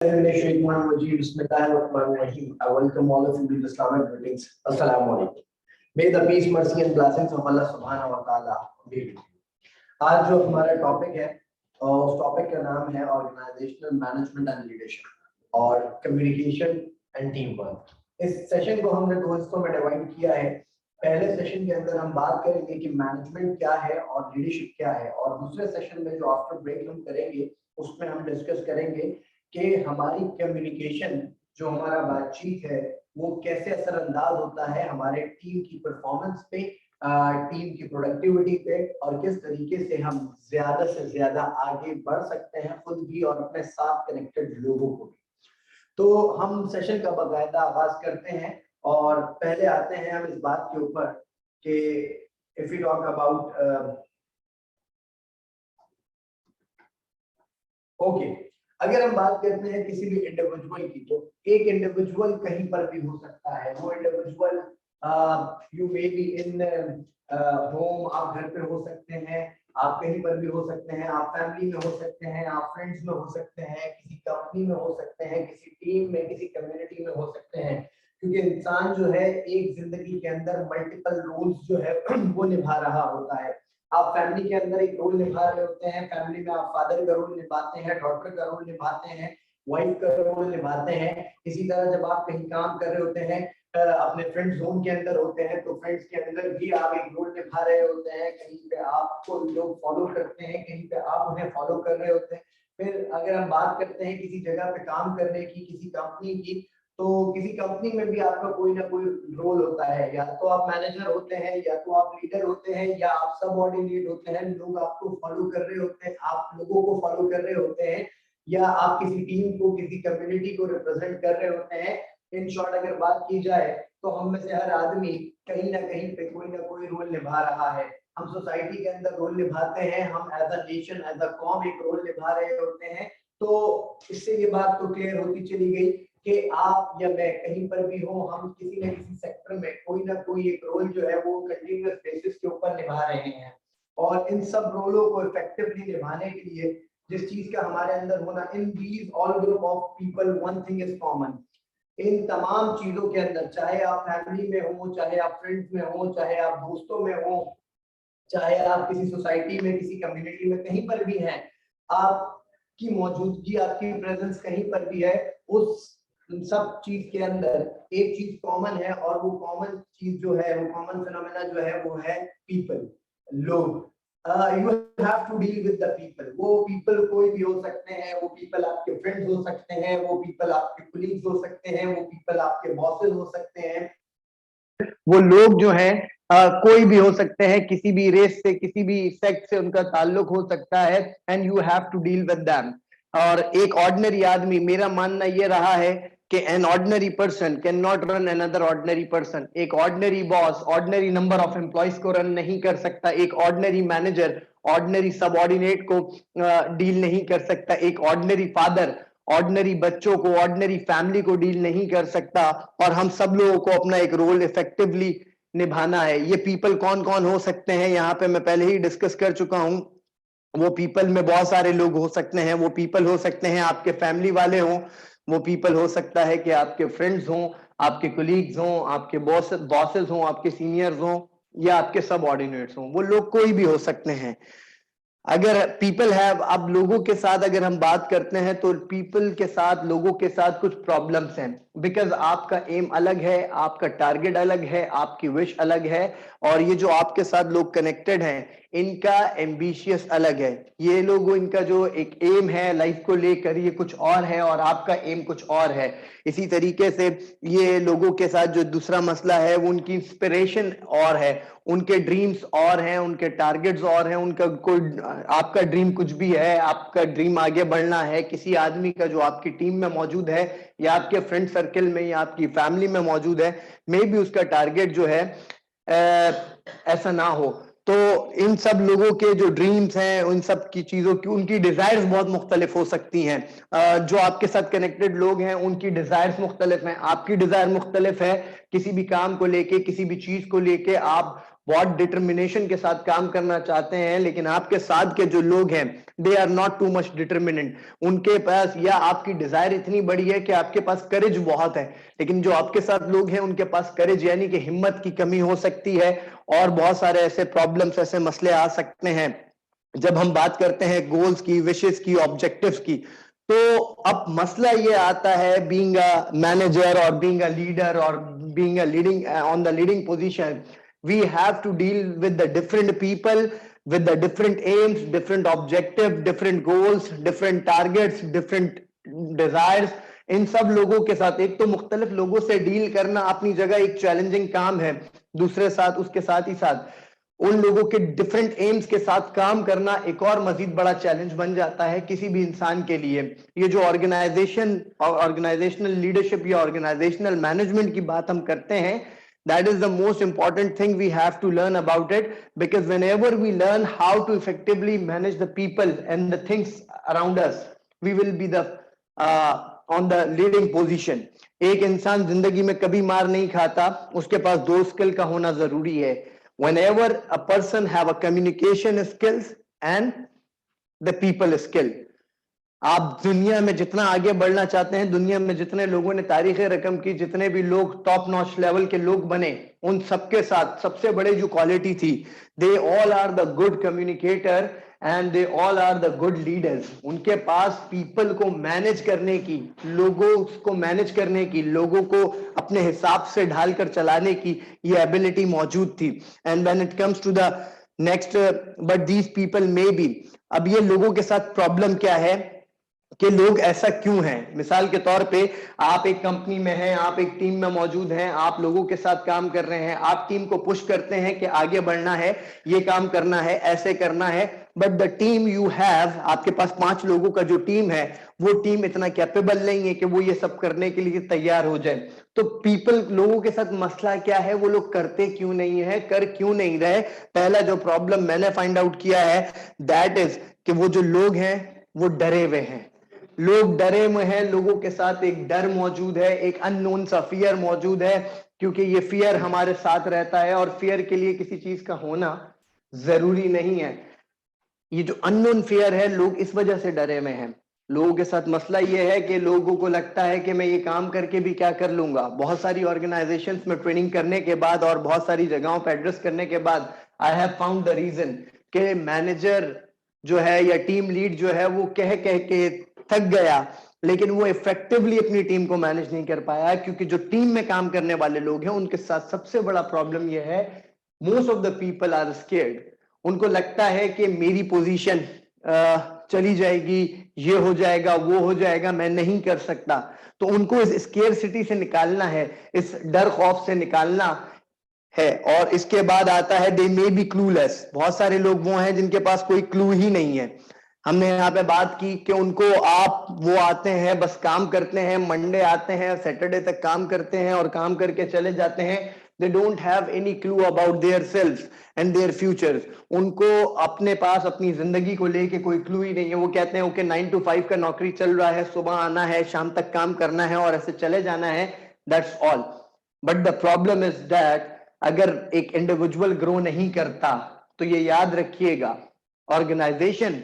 I welcome all of you to the Islamic greetings. Assalamu alaikum. May the peace, mercy and blessings of Allah subhanahu wa ta'ala be with you. आज जो हमारा topic है उस topic का नाम है organisational management and leadership और communication and team work. इस सेशन को हमने दो हिस्सों में डिवाइड किया है। पहले सेशन के अंदर हम बात करेंगे कि मैनेजमेंट क्या है और लीडरशिप क्या है, और दूसरे सेशन में जो आफ्टर ब्रेक हम करेंगे उसमें हम डिस्कस करेंगे कि हमारी कम्युनिकेशन, जो हमारा बातचीत है, वो कैसे असरअंदाज होता है हमारे टीम की परफॉर्मेंस पे, टीम की प्रोडक्टिविटी पे, और किस तरीके से हम ज्यादा से ज्यादा आगे बढ़ सकते हैं खुद भी और अपने साथ कनेक्टेड लोगों को भी। तो हम सेशन का बाकायदा आगाज करते हैं और पहले आते हैं हम इस बात के ऊपर कि if you talk about okay, अगर हम बात करते हैं किसी भी इंडिविजुअल की, तो एक इंडिविजुअल कहीं पर भी हो सकता है। वो individual you may be in home, आप घर पे हो सकते हैं, आप कहीं पर भी हो सकते हैं, आप फैमिली में हो सकते हैं, आप फ्रेंड्स में हो सकते हैं, किसी कंपनी में हो सकते हैं, किसी टीम में, किसी कम्युनिटी में हो सकते हैं। क्योंकि इंसान जो है एक जिंदगी के अंदर मल्टीपल रोल्स जो है वो निभा रहा होता है। आप फैमिली के अंदर एक रोल निभा रहे होते हैं, फैमिली में आप फादर का रोल निभाते हैं, डॉटर का रोल निभाते हैं, वाइफ का रोल निभाते हैं। इसी तरह जब आप कहीं काम कर रहे होते हैं, अपने फ्रेंड जोन के अंदर होते हैं, तो फ्रेंड्स के अंदर भी आप एक रोल निभा रहे होते हैं। कहीं पे आपको लोग फॉलो करते हैं, कहीं पे आप उन्हें फॉलो कर रहे होते हैं। फिर अगर हम बात करते हैं किसी जगह पे काम करने की, किसी कंपनी की, तो किसी कंपनी में भी आपका कोई ना कोई रोल होता है। या तो आप मैनेजर होते हैं, या तो आप लीडर होते हैं, या आप सबऑर्डिनेट होते हैं। लोग आपको फॉलो कर रहे होते हैं, आप लोगों को फॉलो कर रहे होते हैं, या आप किसी टीम को, किसी कम्युनिटी को रिप्रेजेंट कर रहे होते हैं। इन शॉर्ट अगर बात की जाए तो हम में से हर आदमी कहीं ना कहीं पे कोई ना कोई रोल निभा रहा है। हम सोसाइटी के अंदर रोल निभाते हैं, हम as a nation, as a कॉम एक रोल निभा रहे होते हैं। तो इससे ये बात तो क्लियर होती चली गई कि आप या मैं कहीं पर भी हो, हम किसी न किसी सेक्टर में कोई ना कोई एक रोल जो है वो कंटिन्यूअस बेसिस के ऊपर निभा रहे हैं। और इन सब रोलों को इफेक्टिवली निभाने के लिए जिस चीज का हमारे अंदर होना, in these all group of people one thing is common. इन तमाम चीजों के अंदर, चाहे आप फैमिली में हो, चाहे आप फ्रेंड्स में हो, चाहे आप दोस्तों में हो, चाहे आप किसी सोसाइटी में, किसी कम्युनिटी में कहीं पर भी हैं, आपकी मौजूदगी, आपकी प्रेजेंस कहीं पर भी है, उस सब चीज के अंदर एक चीज कॉमन है, और वो कॉमन चीज जो है, वो कॉमन फिनोमेना जो है वो है पीपल, लोग। You have to deal with the people. वो पीपल कोई भी हो सकते हैं, वो पीपल आपके फ्रेंड्स हो सकते हैं, वो पीपल आपके कोलीग्स हो सकते हैं, वो पीपल आपके बॉसेस हो सकते हैं, वो लोग जो हैं कोई भी हो सकते हैं, किसी भी रेस से, किसी भी सेक्ट से उनका ताल्लुक हो सकता है, and you have to deal with them. और एक ऑर्डिनरी आदमी, मेरा मानना ये रहा है कि an ordinary person can not run another ordinary person. एक ordinary boss ordinary number of employees को रन नहीं कर सकता। एक ऑर्डिनरी मैनेजर ऑर्डिनरी सबऑर्डिनेट को डील नहीं कर सकता। एक ऑर्डिनरी फादर ऑर्डिनरी बच्चों को, ऑर्डिनरी फैमिली को डील नहीं कर सकता। और हम सब लोगों को अपना एक रोल इफेक्टिवली निभाना है। ये पीपल कौन कौन हो सकते हैं, यहाँ पे मैं पहले ही डिस्कस कर चुका हूं। वो पीपल में बहुत सारे लोग हो सकते हैं। वो पीपल हो सकते हैं आपके फैमिली वाले हों, वो पीपल हो सकता है कि आपके फ्रेंड्स हों, आपके कोलीग्स हों, आपके बॉसेस हों, आपके सीनियर्स हों, या आपके सबऑर्डिनेट्स हों। वो लोग कोई भी हो सकते हैं। अगर पीपल हैव, अब लोगों के साथ अगर हम बात करते हैं तो पीपल के साथ, लोगों के साथ कुछ प्रॉब्लम्स हैं, बिकॉज आपका एम अलग है, आपका टारगेट अलग है, आपकी विश अलग है, और ये जो आपके साथ लोग कनेक्टेड हैं इनका एम्बिशियस अलग है। ये लोगों, इनका जो एक एम है लाइफ को लेकर, ये कुछ और है, और आपका एम कुछ और है। इसी तरीके से ये लोगों के साथ जो दूसरा मसला है, वो उनकी इंस्पिरेशन और है, उनके ड्रीम्स और हैं, उनके टारगेट्स और हैं। उनका कोई, आपका ड्रीम कुछ भी है, आपका ड्रीम आगे बढ़ना है, किसी आदमी का जो आपकी टीम में मौजूद है, या आपके फ्रेंड सर्कल में, या आपकी फैमिली में मौजूद है, मे बी उसका टारगेट जो है ऐसा ना हो। तो इन सब लोगों के जो ड्रीम्स हैं, उन सब की चीजों की, उनकी डिजायर्स बहुत मुख्तलिफ हो सकती हैं। जो आपके साथ कनेक्टेड लोग हैं उनकी डिजायर्स मुख्तलिफ हैं, आपकी डिजायर मुख्तलिफ है। किसी भी काम को लेके, किसी भी चीज को लेके आप बहुत डिटर्मिनेशन के साथ काम करना चाहते हैं, लेकिन आपके साथ के जो लोग हैं they are not too much determinant, उनके पास, या आपकी डिजायर इतनी बड़ी है कि आपके पास करेज बहुत है, लेकिन जो आपके साथ लोग हैं उनके पास करेज यानी कि हिम्मत की कमी हो सकती है, और बहुत सारे ऐसे प्रॉब्लम्स, ऐसे मसले आ सकते हैं जब हम बात करते हैं गोल्स की, विशेस की, ऑब्जेक्टिव्स की। तो अब मसला ये आता है, बीइंग अ मैनेजर और बीइंग अ लीडर और being a leading on the leading position, we have to deal with the different people with the different aims, different objective, different goals, different targets, different desires। इन सब लोगों के साथ, एक तो मुख्तलिफ लोगों से डील करना अपनी जगह एक चैलेंजिंग काम है, दूसरे साथ उसके साथ ही साथ उन लोगों के डिफरेंट एम्स के साथ काम करना एक और मजीद बड़ा चैलेंज बन जाता है किसी भी इंसान के लिए। ये जो ऑर्गेनाइजेशनल लीडरशिप या ऑर्गेनाइजेशनल मैनेजमेंट की बात हम करते हैं, that is the most important thing we have to learn about it, because whenever we learn how to effectively manage the people and the things around us, we will be the on the leading position। एक इंसान जिंदगी में कभी मार नहीं खाता, उसके पास दो स्किल का होना जरूरी है। whenever a person have a communication skills and the people skill, आप दुनिया में जितना आगे बढ़ना चाहते हैं, दुनिया में जितने लोगों ने तारीख रकम की, जितने भी लोग टॉप नॉच लेवल के लोग बने, उन सबके साथ सबसे बड़े जो क्वालिटी थी, they all are the good communicator and they all are the good leaders. उनके पास पीपल को मैनेज करने की, लोगों को मैनेज करने की, लोगों को अपने हिसाब से ढालकर चलाने की ये एबिलिटी मौजूद थी। And when it comes to the next, but these people may be, अब ये लोगों के साथ प्रॉब्लम क्या है कि लोग ऐसा क्यों हैं। मिसाल के तौर पे आप एक कंपनी में हैं, आप एक टीम में मौजूद हैं, आप लोगों के साथ काम कर रहे हैं, आप टीम को पुश करते हैं कि आगे बढ़ना है, ये काम करना है, ऐसे करना है, but the team you have, आपके पास 5 लोगों का जो टीम है, वो टीम इतना कैपेबल नहीं है कि वो ये सब करने के लिए तैयार हो जाए। तो पीपल, लोगों के साथ मसला क्या है, वो लोग करते क्यों नहीं है, कर क्यों नहीं रहे। पहला जो प्रॉब्लम मैंने फाइंड आउट किया है, दैट इज कि वो जो लोग हैं वो डरे हुए हैं। लोग डरे हुए हैं, लोगों के साथ एक डर मौजूद है, एक अननोन सा फियर मौजूद है, क्योंकि ये फियर हमारे साथ रहता है और फियर के लिए किसी चीज का होना जरूरी नहीं है। ये जो अननोन फियर है, लोग इस वजह से डरे हुए हैं। लोगों के साथ मसला ये है कि लोगों को लगता है कि मैं ये काम करके भी क्या कर लूंगा। बहुत सारी ऑर्गेनाइजेशंस में ट्रेनिंग करने के बाद और बहुत सारी जगहों पर एड्रेस करने के बाद I have found the reason कि मैनेजर जो है या टीम लीड जो है वो कह कह के थक गया, लेकिन वो इफेक्टिवली अपनी टीम को मैनेज नहीं कर पाया, क्योंकि जो टीम में काम करने वाले लोग हैं उनके साथ सबसे बड़ा प्रॉब्लम ये है, most of the people are scared. उनको लगता है कि मेरी पोजीशन चली जाएगी, ये हो जाएगा, वो हो जाएगा, मैं नहीं कर सकता। तो उनको इस स्केर्सिटी से निकालना है, इस डर खौफ से निकालना है। और इसके बाद आता है दे मे बी क्लूलेस। बहुत सारे लोग वो हैं जिनके पास कोई क्लू ही नहीं है। हमने यहाँ पे बात की कि उनको आप, वो आते हैं, बस काम करते हैं, मंडे आते हैं, सैटरडे तक काम करते हैं और काम करके चले जाते हैं। They don't have any clue about their self and there futures. उनको अपने पास अपनी जिंदगी को लेके कोई क्लू ही नहीं है। वो कहते हैं ओके 9 to 5 का नौकरी चल रहा है, सुबह आना है, शाम तक काम करना है और ऐसे चले जाना है, that's all. But the problem is that अगर एक इंडिविजुअल ग्रो नहीं करता तो ये याद रखिएगा, ऑर्गेनाइजेशन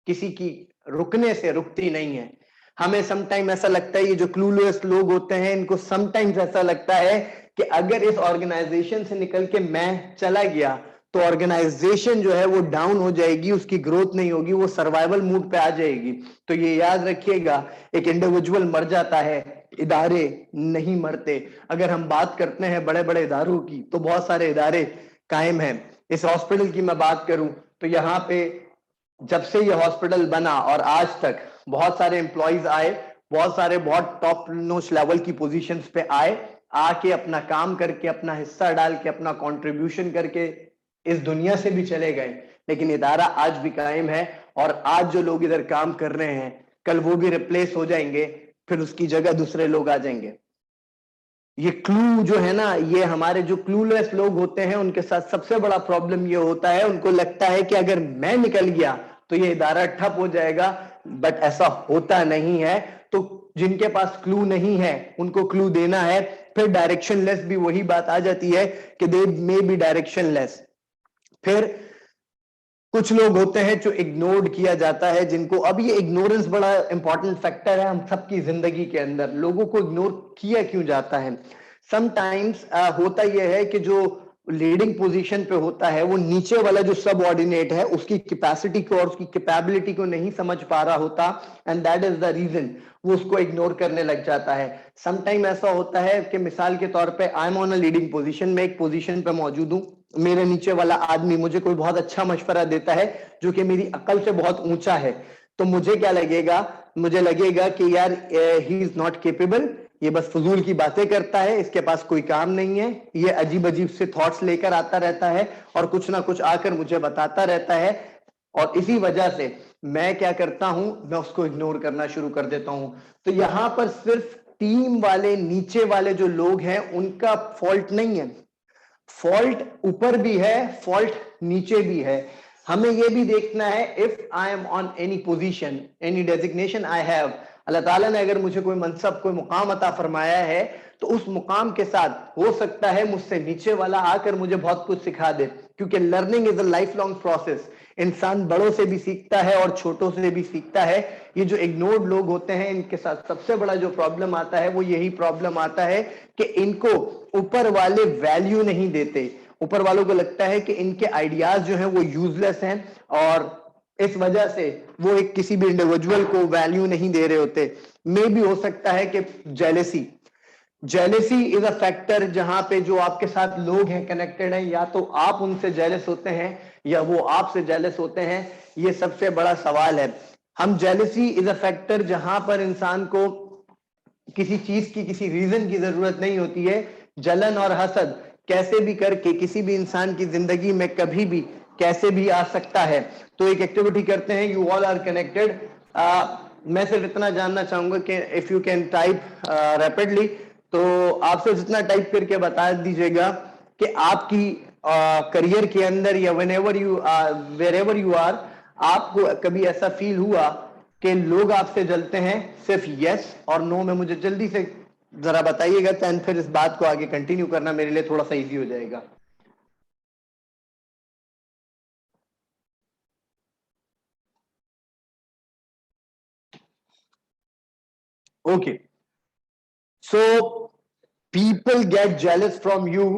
किसी की रुकने से रुकती नहीं है। हमें समटाइम ऐसा लगता है, ये जो क्लूलेस लोग होते हैं, इनको समटाइम्स ऐसा लगता है कि अगर इस ऑर्गेनाइजेशन से निकल के मैं चला गया तो ऑर्गेनाइजेशन जो है वो डाउन हो जाएगी, उसकी ग्रोथ नहीं होगी, वो सर्वाइवल मूड पे आ जाएगी। तो ये याद रखिएगा, एक इंडिविजुअल मर जाता है, इदारे नहीं मरते। अगर हम बात करते हैं बड़े बड़े इदारों की, तो बहुत सारे इदारे कायम हैं। इस हॉस्पिटल की मैं बात करूं तो यहाँ पे जब से ये हॉस्पिटल बना और आज तक बहुत सारे एम्प्लॉइज आए, बहुत सारे बहुत टॉप नोच लेवल की पोजीशंस पे आए, आके अपना काम करके, अपना हिस्सा डाल के, अपना कंट्रीब्यूशन करके इस दुनिया से भी चले गए। लेकिन इदारा आज भी कायम है और आज जो लोग इधर काम कर रहे हैं, कल वो भी रिप्लेस हो जाएंगे, फिर उसकी जगह दूसरे लोग आ जाएंगे। ये क्लू जो है ना, ये हमारे जो क्लूलेस लोग होते हैं उनके साथ सबसे बड़ा प्रॉब्लम ये होता है, उनको लगता है कि अगर मैं निकल गया तो ये इदारा ठप हो जाएगा, बट ऐसा होता नहीं है। तो जिनके पास क्लू नहीं है उनको क्लू देना है। फिर डायरेक्शनलेस भी वही बात आ जाती है कि दे मे बी डायरेक्शनलेस। फिर कुछ लोग होते हैं जो इग्नोर्ड किया जाता है, जिनको, अब ये इग्नोरेंस बड़ा इंपॉर्टेंट फैक्टर है हम सबकी जिंदगी के अंदर। लोगों को इग्नोर किया क्यों जाता है? समटाइम्स होता यह है कि जो लीडिंग पोजीशन पे होता है वो नीचे वाला जो सबऑर्डिनेट है उसकी कैपेसिटी को और उसकी कैपेबिलिटी को नहीं समझ पा रहा होता, and that is the reason वो उसको इग्नोर करने लग जाता है। समटाइम ऐसा होता है कि मिसाल के तौर पे I am on a leading position, मैं एक पोजीशन पे मौजूद हूं, मेरे नीचे वाला आदमी मुझे कोई बहुत अच्छा मशवरा देता है जो कि मेरी अकल से बहुत ऊंचा है, तो मुझे क्या लगेगा? मुझे लगेगा कि यार ही इज नॉट केपेबल, ये बस फजूल की बातें करता है, इसके पास कोई काम नहीं है, ये अजीब अजीब से थॉट्स लेकर आता रहता है और कुछ ना कुछ आकर मुझे बताता रहता है। और इसी वजह से मैं क्या करता हूं, मैं उसको इग्नोर करना शुरू कर देता हूं। तो यहां पर सिर्फ टीम वाले, नीचे वाले जो लोग हैं उनका फॉल्ट नहीं है, फॉल्ट ऊपर भी है, फॉल्ट नीचे भी है। हमें यह भी देखना है, if I am on any position, any designation I have, अल्लाह ताला ने अगर मुझे कोई मनसब, कोई मुकाम अता फरमाया है, तो उस मुकाम के साथ हो सकता है मुझसे नीचे वाला आकर मुझे बहुत कुछ सिखा दे, क्योंकि learning is a life long process. इंसान बड़ों से भी सीखता है और छोटों से भी सीखता है। ये जो इग्नोर्ड लोग होते हैं इनके साथ सबसे बड़ा जो प्रॉब्लम आता है वो यही प्रॉब्लम आता है कि इनको ऊपर वाले वैल्यू नहीं देते। ऊपर वालों को लगता है कि इनके आइडियाज जो हैं वो यूजलेस हैं और इस वजह से वो एक किसी भी इंडिविजुअल को वैल्यू नहीं दे रहे होते। मे भी हो सकता है कि jealousy, jealousy is a factor, जहां पे जो आपके साथ लोग हैं कनेक्टेड हैं, या तो आप उनसे जेलस होते हैं या वो आपसे जेलस होते हैं। ये सबसे बड़ा सवाल है। हम जेलेसी इज अ फैक्टर जहां पर इंसान को किसी चीज की, किसी रीजन की जरूरत नहीं होती है। जलन और हसद कैसे भी करके किसी भी इंसान की जिंदगी में कभी भी कैसे भी आ सकता है। तो एक एक्टिविटी करते हैं, यू ऑल आर कनेक्टेड। मैं सिर्फ इतना जानना चाहूंगा कि if you can type rapidly, तो आप सिर्फ इतना टाइप करके बता दीजिएगा कि आपकी करियर के अंदर या whenever you wherever you are, आपको कभी ऐसा फील हुआ कि लोग आपसे जलते हैं? सिर्फ यस और नो में मुझे जल्दी से जरा बताइएगा, तो फिर इस बात को आगे कंटिन्यू करना मेरे लिए थोड़ा सा इजी हो जाएगा। Okay, so people get jealous from you,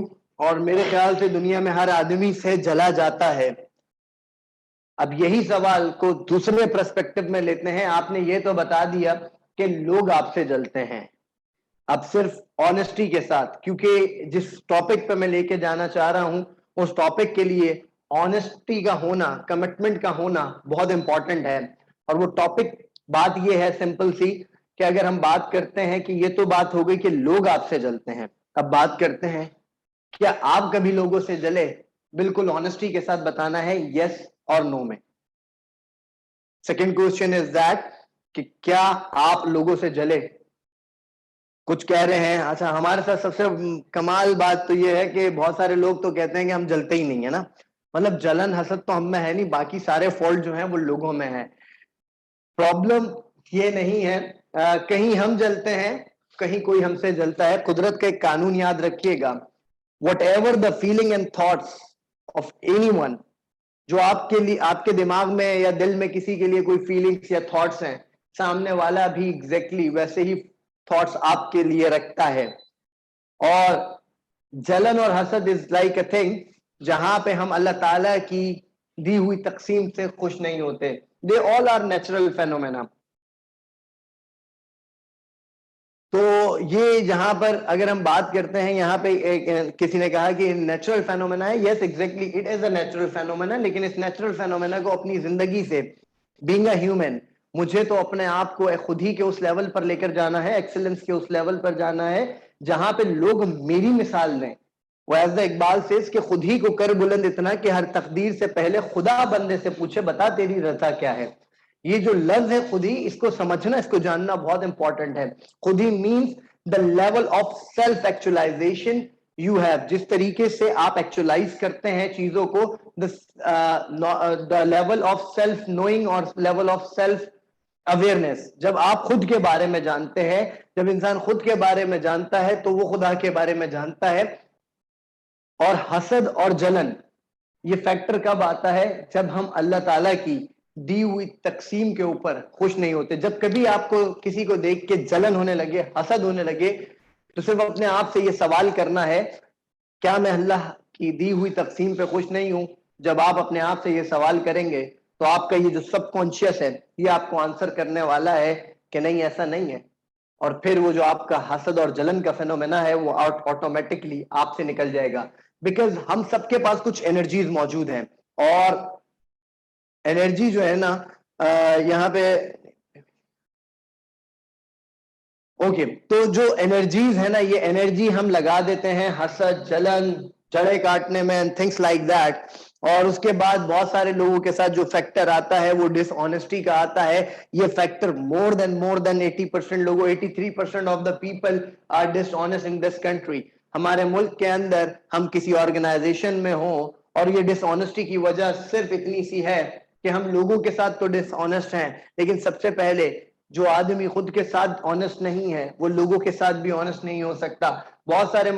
और मेरे ख्याल से दुनिया में हर आदमी से जला जाता है। अब यही सवाल को दूसरे पर्सपेक्टिव में लेते हैं। आपने ये तो बता दिया कि लोग आपसे जलते हैं, अब सिर्फ ऑनेस्टी के साथ, क्योंकि जिस टॉपिक पे मैं लेके जाना चाह रहा हूं उस टॉपिक के लिए ऑनेस्टी का होना, कमिटमेंट का होना बहुत इंपॉर्टेंट है। और वो टॉपिक, बात ये है सिंपल सी, कि अगर हम बात करते हैं कि ये तो बात हो गई कि लोग आपसे जलते हैं, अब बात करते हैं क्या आप कभी लोगों से जले? बिल्कुल ऑनेस्टी के साथ बताना है, यस और नो में। सेकेंड क्वेश्चन इज दैट कि क्या आप लोगों से जले? कुछ कह रहे हैं। अच्छा, हमारे साथ सबसे कमाल बात तो ये है कि बहुत सारे लोग तो कहते हैं कि हम जलते ही नहीं है ना, मतलब जलन हसद तो हम में है नहीं, बाकी सारे फॉल्ट जो हैं वो लोगों में है। प्रॉब्लम ये नहीं है कहीं हम जलते हैं, कहीं कोई हमसे जलता है। कुदरत का एक कानून याद रखिएगा, what ever the feeling and thoughts of anyone, जो आपके लिए, आपके दिमाग में या दिल में किसी के लिए कोई फीलिंग्स या थॉट्स हैं, सामने वाला भी एग्जैक्टली वैसे ही थॉट्स आपके लिए रखता है। और जलन और हसद इज लाइक अ थिंग जहां पे हम अल्लाह ताला की दी हुई तकसीम से खुश नहीं होते। They all are natural phenomena. तो ये जहां पर अगर हम बात करते हैं, यहाँ पे किसी ने कहा कि नेचुरल फेनोमेना है, yes exactly it is a natural phenomena, लेकिन इस नेचुरल फेनोमेना को अपनी जिंदगी से, बीइंग अ ह्यूमन, मुझे तो अपने आप को खुद ही के उस लेवल पर लेकर जाना है, एक्सीलेंस के उस लेवल पर जाना है जहां पे लोग मेरी मिसाल लें। वो एज द इकबाल से कि खुद ही को कर बुलंद इतना कि हर तकदीर से पहले खुदा बंदे से पूछे बता तेरी रजा क्या है। ये जो लफ्ज है खुद ही, इसको समझना, इसको जानना बहुत इंपॉर्टेंट है। खुद ही means the level of self actualization you have, जिस तरीके से आप एक्चुअलाइज करते हैं चीजों को, the level of self knowing और लेवल ऑफ सेल्फ अवेयरनेस। जब आप खुद के बारे में जानते हैं, जब इंसान खुद के बारे में जानता है तो वो खुदा के बारे में जानता है। और हसद और जलन ये फैक्टर कब आता है? जब हम अल्लाह ताला की दी हुई तकसीम के ऊपर खुश नहीं होते। जब कभी आपको किसी को देख के जलन होने लगे, हसद होने लगे, तो सिर्फ अपने आप से ये सवाल करना है, क्या मैं अल्लाह की दी हुई तकसीम पे खुश नहीं हूं? जब आप अपने आप से ये सवाल करेंगे तो आपका ये जो सबकॉन्शियस है ये आपको आंसर करने वाला है कि नहीं, ऐसा नहीं है। और फिर वो जो आपका हसद और जलन का फेनोमेना है वो ऑटोमेटिकली आपसे निकल जाएगा। बिकॉज हम सबके पास कुछ एनर्जीज मौजूद हैं, और एनर्जी जो है ना, यहाँ पे ओके, तो जो एनर्जीज है ना, ये एनर्जी हम लगा देते हैं हसद, जलन, जड़े काटने में एंड थिंग्स लाइक दैट। और उसके बाद बहुत सारे लोगों के साथ जो फैक्टर आता है वो डिसऑनेस्टी का आता है। ये फैक्टर मोर देन 80% लोगों, 83% of the people are dishonest in this country. हमारे मुल्क के अंदर हम किसी ऑर्गेनाइजेशन में हो और ये डिसऑनेस्टी की वजह सिर्फ इतनी सी है कि हम लोगों के साथ तो डिसऑनेस्ट हैं, लेकिन सबसे पहले जो आदमी खुद के साथ ऑनेस्ट नहीं है वो लोगों के साथ भी ऑनेस्ट नहीं हो सकता। बहुत सारे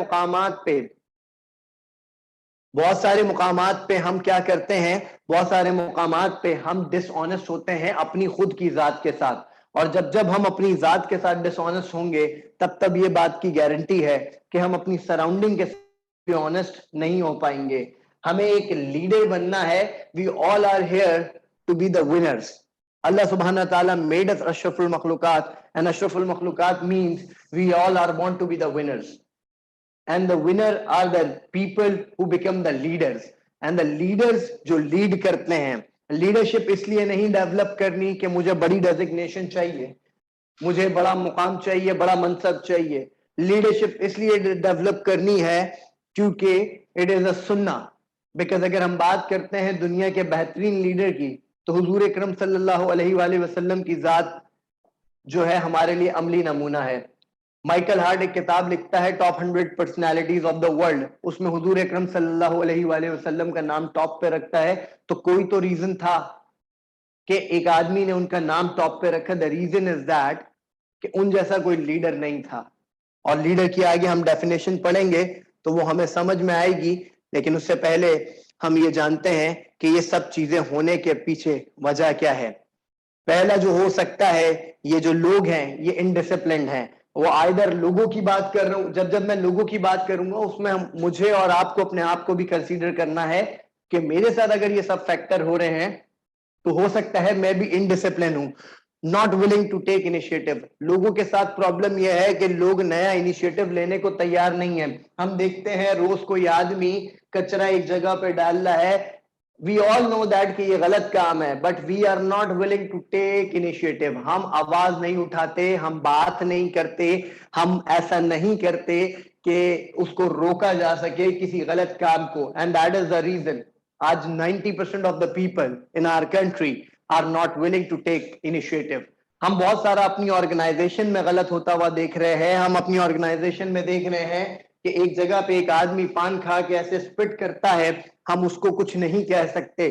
मुकामात पे हम क्या करते हैं, बहुत सारे मुकामात पे हम डिसऑनेस्ट होते हैं अपनी खुद की जात के साथ। और जब जब हम अपनी जात के साथ डिसऑनेस्ट होंगे तब ये बात की गारंटी है कि हम अपनी सराउंडिंग के साथ भी ऑनेस्ट नहीं हो पाएंगे। हमें एक लीडर बनना है। We all are here to be the winners. Allah subhanahu wa ta'ala made us ashraful makhlukat, and ashraful makhlukat means we all are born to be the winners, and the winner are the people who become the leaders, and the leaders जो lead करते हैं। Leadership इसलिए नहीं develop करनी कि मुझे बड़ी designation चाहिए, मुझे बड़ा मुकाम चाहिए, बड़ा मनसब चाहिए। लीडरशिप इसलिए डेवलप करनी है क्योंकि इट इज अ सुन्ना। बिकॉज अगर हम बात करते हैं दुनिया के बेहतरीन लीडर की, तो हुजूर अकरम सल्लल्लाहु अलैहि वसल्लम की जात जो है हमारे लिए अमली नमूना है। माइकल हार्ट एक किताब लिखता है top 100 personalities of the world, उसमें हुजूर अकरम सल्लल्लाहु अलैहि वसल्लम का नाम टॉप पे रखता है। तो कोई तो रीजन था कि एक आदमी ने उनका नाम टॉप पे रखा। द रीजन इज दैट कि उन जैसा कोई लीडर नहीं था। और लीडर की आगे हम डेफिनेशन पढ़ेंगे तो वो हमें समझ में आएगी, लेकिन उससे पहले हम ये जानते हैं कि ये सब चीजें होने के पीछे वजह क्या है। पहला जो हो सकता है, ये जो लोग हैं ये इनडिसिप्लिन्ड हैं। वो आइदर लोगों की बात कर रहा हूं, जब मैं लोगों की बात करूंगा उसमें मुझे और आपको अपने आप को भी कंसीडर करना है कि मेरे साथ अगर ये सब फैक्टर हो रहे हैं तो हो सकता है मैं भी इनडिसिप्लिन हूं, not willing to take initiative. लोगों के साथ प्रॉब्लम यह है कि लोग नया इनिशिएटिव लेने को तैयार नहीं है। हम देखते हैं रोज कोई आदमी कचरा एक जगह पे डाल रहा है, वी ऑल नो दैट कि ये गलत काम है, but we are not willing to take initiative. हम आवाज नहीं उठाते, हम बात नहीं करते, हम ऐसा नहीं करते कि उसको रोका जा सके किसी गलत काम को। And that is the reason आज 90% of the people in our country are not willing to take initiative. हम बहुत सारा अपनी ऑर्गेनाइजेशन में गलत होता हुआ देख रहे हैं। हम अपनी ऑर्गेनाइजेशन में देख रहे हैं कि एक जगह पे एक आदमी पान खा के ऐसे स्पिट करता है, हम उसको कुछ नहीं कह सकते,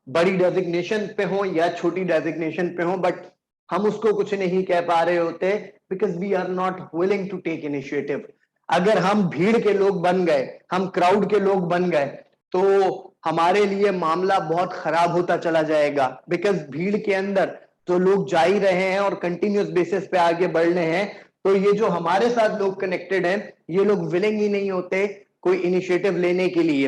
बड़ी डेजिग्नेशन पे हो या छोटी डेजिग्नेशन पे हो, बट हम उसको कुछ नहीं कह पा रहे होते because we are not willing to take initiative. अगर हम भीड़ के लोग बन गए, हम क्राउड के लोग बन गए, तो हमारे लिए मामला बहुत खराब होता चला जाएगा। बिकॉज भीड़ के अंदर तो लोग जा ही रहे हैं और कंटिन्यूस बेसिस पे आगे बढ़ रहे हैं, तो ये जो हमारे साथ लोग कनेक्टेड हैं ये लोग विलिंग ही नहीं होते कोई इनिशिएटिव लेने के लिए।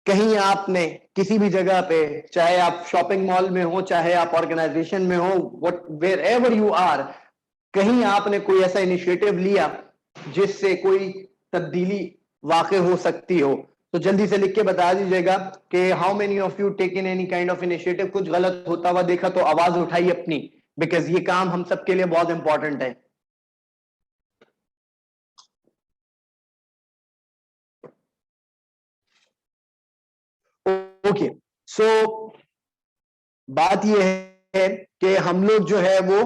कहीं आपने किसी भी जगह पे, चाहे आप शॉपिंग मॉल में हो, चाहे आप ऑर्गेनाइजेशन में हो, what wherever you are, कहीं आपने कोई ऐसा इनिशिएटिव लिया जिससे कोई तब्दीली वाकई हो सकती हो, तो जल्दी से लिख के बता दीजिएगा कि how many of you taken any kind of initiative. कुछ गलत होता हुआ देखा तो आवाज उठाई अपनी, बिकॉज ये काम हम सबके लिए बहुत इंपॉर्टेंट है। ओके, सो बात ये है कि हम लोग जो है वो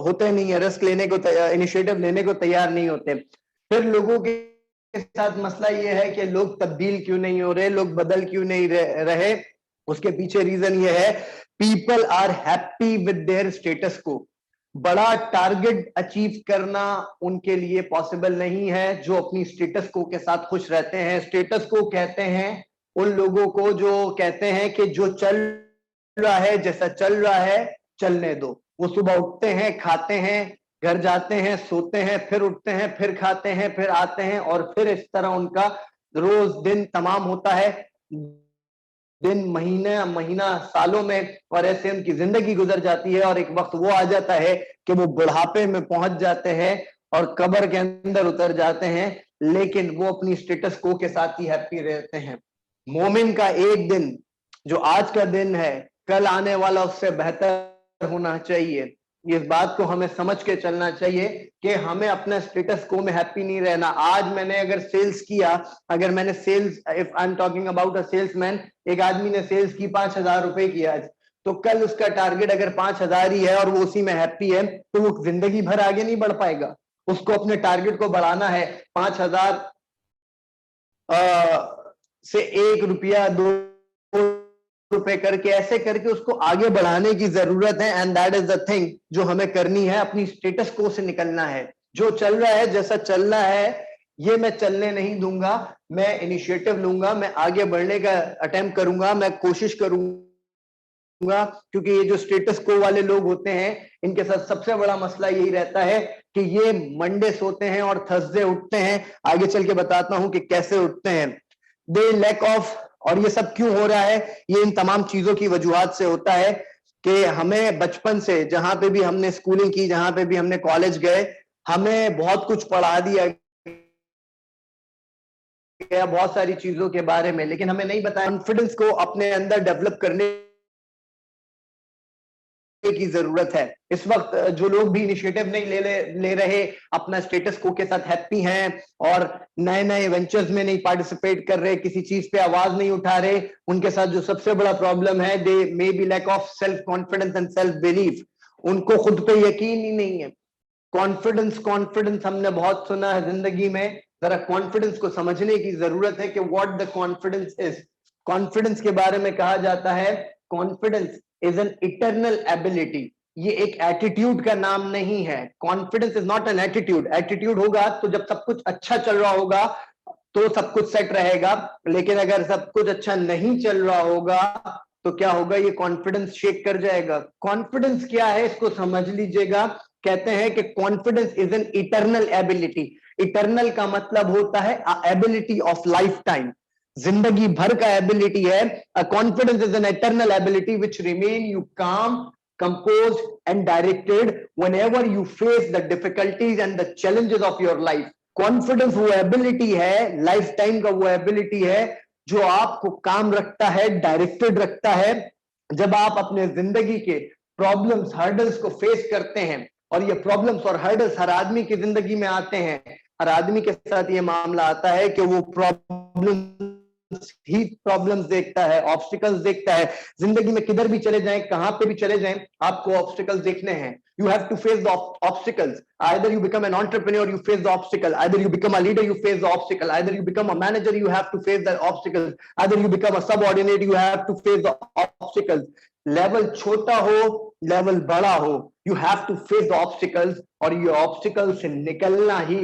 होते नहीं है, रिस्क लेने को, इनिशिएटिव लेने को तैयार नहीं होते। फिर लोगों के साथ मसला ये है कि लोग तब्दील क्यों नहीं हो रहे, लोग बदल क्यों नहीं रहे। उसके पीछे रीजन ये है, people are happy with their status quo. बड़ा टारगेट अचीव करना उनके लिए पॉसिबल नहीं है जो अपनी स्टेटस को के साथ खुश रहते हैं। स्टेटस को कहते हैं उन लोगों को जो कहते हैं कि जो चल रहा है, जैसा चल रहा है चलने दो। वो सुबह उठते हैं, खाते हैं, घर जाते हैं, सोते हैं, फिर उठते हैं, फिर खाते हैं, फिर आते हैं, और फिर इस तरह उनका रोज दिन तमाम होता है, दिन महीना महीना सालों में, और ऐसे उनकी जिंदगी गुजर जाती है। और एक वक्त वो आ जाता है कि वो बुढ़ापे में पहुंच जाते हैं और कब्र के अंदर उतर जाते हैं, लेकिन वो अपनी स्टेटस को के साथ ही हैप्पी रहते हैं। मोमिन का एक दिन, जो आज का दिन है, कल आने वाला उससे बेहतर होना चाहिए। इस बात को हमें समझ के चलना चाहिए कि हमें अपना स्टेटस को में हैप्पी नहीं रहना। आज मैंने अगर सेल्स किया, अगर मैंने sales, if I am talking about a salesman, एक आदमी ने सेल्स की 5,000 रुपए की आज, तो कल उसका टारगेट अगर 5,000 ही है और वो उसी में हैप्पी है, तो वो जिंदगी भर आगे नहीं बढ़ पाएगा। उसको अपने टारगेट को बढ़ाना है। 5,000 से 1 रुपया, 2 रुपए करके, ऐसे करके उसको आगे बढ़ाने की जरूरत है। And that is the thing जो हमें करनी है। अपनी स्टेटस को से निकलना है। जो चल रहा है, जैसा चलना है, ये मैं चलने नहीं दूंगा। मैं इनिशिएटिव लूंगा, मैं आगे बढ़ने का अटेम्प्ट करूंगा, मैं कोशिश करूंगा। क्योंकि ये जो स्टेटस को वाले लोग होते हैं, इनके साथ सबसे बड़ा मसला यही रहता है कि ये मंडे सोते हैं और थर्सडे उठते हैं। आगे चल के बताता हूं कि कैसे उठते हैं। दे लैक ऑफ, और ये सब क्यों हो रहा है? ये इन तमाम चीजों की वजूहात से होता है कि हमें बचपन से, जहां पे भी हमने स्कूलिंग की, जहां पे भी हमने कॉलेज गए, हमें बहुत कुछ पढ़ा दिया गया बहुत सारी चीजों के बारे में, लेकिन हमें नहीं बताया कॉन्फिडेंस को अपने अंदर डेवलप करने की जरूरत है। इस वक्त जो लोग भी इनिशिएटिव नहीं ले रहे, अपना स्टेटस को के साथ हैप्पी हैं और नए नए वेंचर्स में नहीं पार्टिसिपेट कर रहे, किसी चीज पे आवाज नहीं उठा रहे, उनके साथ जो सबसे बड़ा प्रॉब्लम है, they may be lack of self confidence and self belief. उनको खुद पे यकीन ही नहीं है। कॉन्फिडेंस कॉन्फिडेंस हमने बहुत सुना है जिंदगी में। जरा कॉन्फिडेंस को समझने की जरूरत है कि what the confidence is. Confidence के बारे में कहा जाता है, confidence is an eternal ability. ये एक एटीट्यूड का नाम नहीं है। Confidence is not an attitude. Attitude होगा तो जब सब कुछ अच्छा चल रहा होगा तो सब कुछ सेट रहेगा, लेकिन अगर सब कुछ अच्छा नहीं चल रहा होगा तो क्या होगा? ये कॉन्फिडेंस शेक कर जाएगा। कॉन्फिडेंस क्या है, इसको समझ लीजिएगा। कहते हैं कि confidence is an eternal ability. Eternal का मतलब होता है एबिलिटी ऑफ लाइफ टाइम, जिंदगी भर का एबिलिटी है। Confidence is an eternal ability which remain you काम, composed and directed whenever you face the difficulties and the challenges of your life. Confidence वो एबिलिटी है, लाइफ टाइम का वो ability है जो आपको काम रखता है, डायरेक्टेड रखता है। जब आप अपने जिंदगी के प्रॉब्लम्स, हर्डल्स को फेस करते हैं, और ये प्रॉब्लम्स और हर्डल्स हर आदमी की जिंदगी में आते हैं, हर आदमी के साथ ये मामला आता है कि वो ही प्रॉब्लम्स देखता है, ऑब्स्टिकल्स देखता है। जिंदगी में किधर भी चले जाएं, कहां पे भी चले जाएं, आपको ऑब्स्टिकल्स देखने हैं। You have to face the obstacles. Either you become an entrepreneur, you face the obstacle. Either you become a leader, you face the obstacle. Either you become a manager, you have to face the obstacles. Either you become a subordinate, you have to face the obstacles. Level छोटा हो, level बड़ा हो, you have to face the obstacles, और ये obstacle से निकलना ही